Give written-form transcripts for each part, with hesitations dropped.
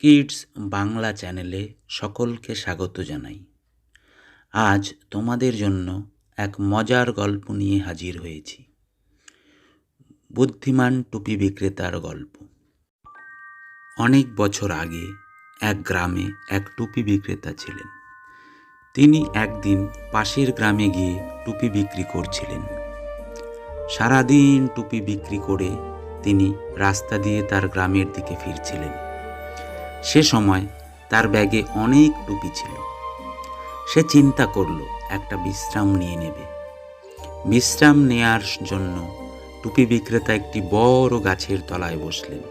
Kids Bangla চ্যানেলে সকলকে স্বাগত জানাই। আজ তোমাদের জন্য এক মজার গল্প নিয়ে হাজির হয়েছি। বুদ্ধিমান টুপি বিক্রেতার গল্প। অনেক বছর আগে এক গ্রামে এক টুপি বিক্রেতা ছিলেন। তিনি একদিন পাশের গ্রামে গিয়ে টুপি বিক্রি করছিলেন। সারাদিন টুপি বিক্রি করে তিনি রাস্তা দিয়ে তার গ্রামের দিকে ফিরছিলেন। সে সময় তার ব্যাগে অনেক টুপি ছিল। সে চিন্তা করল একটা বিশ্রাম নিয়ে নেবে। বিশ্রাম নেয়ার জন্য টুপি বিক্রেতা একটি বড় গাছের তলায় বসলেন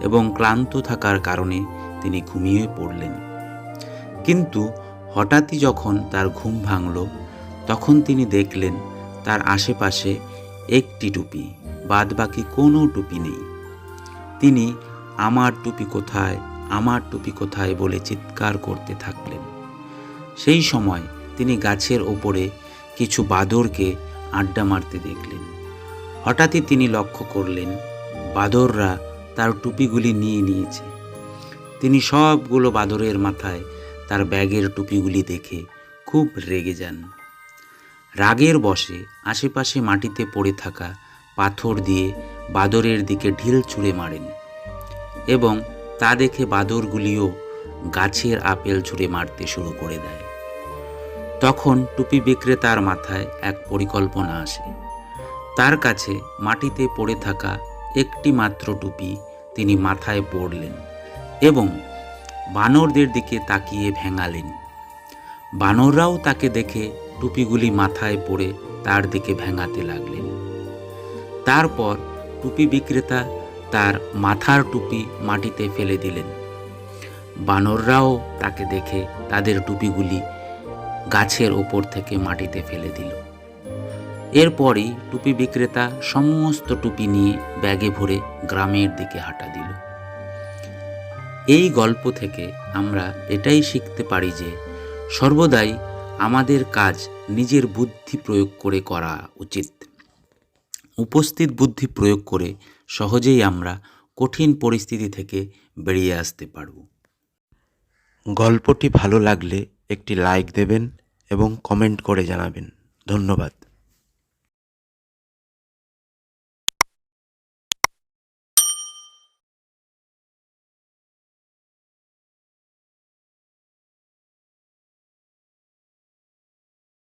এবং ক্লান্ত থাকার কারণে তিনি ঘুমিয়ে পড়লেন। কিন্তু হঠাৎই যখন তার ঘুম ভাঙল, তখন তিনি দেখলেন তার আশেপাশে একটি টুপি, বাদবাকি কোনো টুপি নেই। তিনি আমার টুপি কোথায়, আমার টুপি কোথায় বলে চিৎকার করতে থাকলেন। সেই সময় তিনি গাছের ওপরে কিছু বাদরকে আড্ডা মারতে দেখলেন। হঠাৎই তিনি লক্ষ্য করলেন বাদররা তার টুপিগুলি নিয়ে নিয়েছে। তিনি সবগুলো বাদরের মাথায় তার ব্যাগের টুপিগুলি দেখে খুব রেগে যান। রাগের বশে আশেপাশে মাটিতে পড়ে থাকা পাথর দিয়ে বাদরের দিকে ঢিল ছুঁড়ে মারেন এবং তা দেখে বাদরগুলিও গাছের আপেল ছুঁড়ে মারতে শুরু করে দেয়। তখন টুপি বিক্রেতার মাথায় এক পরিকল্পনা আসে। তার কাছে মাটিতে পড়ে থাকা একটি মাত্র টুপি তিনি মাথায় পরলেন এবং বানরদের দিকে তাকিয়ে ভেঙালেন। বানররাও তাকে দেখে টুপিগুলি মাথায় পরে তার দিকে ভেঙাতে লাগলেন। তারপর টুপি বিক্রেতা তার মাথার টুপি মাটিতে ফেলে দিলেন। বানররাও তাকে দেখে তাদের টুপিগুলি গাছের ওপর থেকে মাটিতে ফেলে দিল। এরপরই টুপি বিক্রেতা সমস্ত টুপি নিয়ে ব্যাগে ভরে গ্রামের দিকে হাঁটা দিল। এই গল্প থেকে আমরা এটাই শিখতে পারি যে সর্বদাই আমাদের কাজ নিজের বুদ্ধি প্রয়োগ করে করা উচিত। উপস্থিত বুদ্ধি প্রয়োগ করে সহজেই আমরা কঠিন পরিস্থিতি থেকে বেরিয়ে আসতে পারব। গল্পটি ভালো লাগলে একটি লাইক দেবেন এবং কমেন্ট করে জানাবেন। ধন্যবাদ।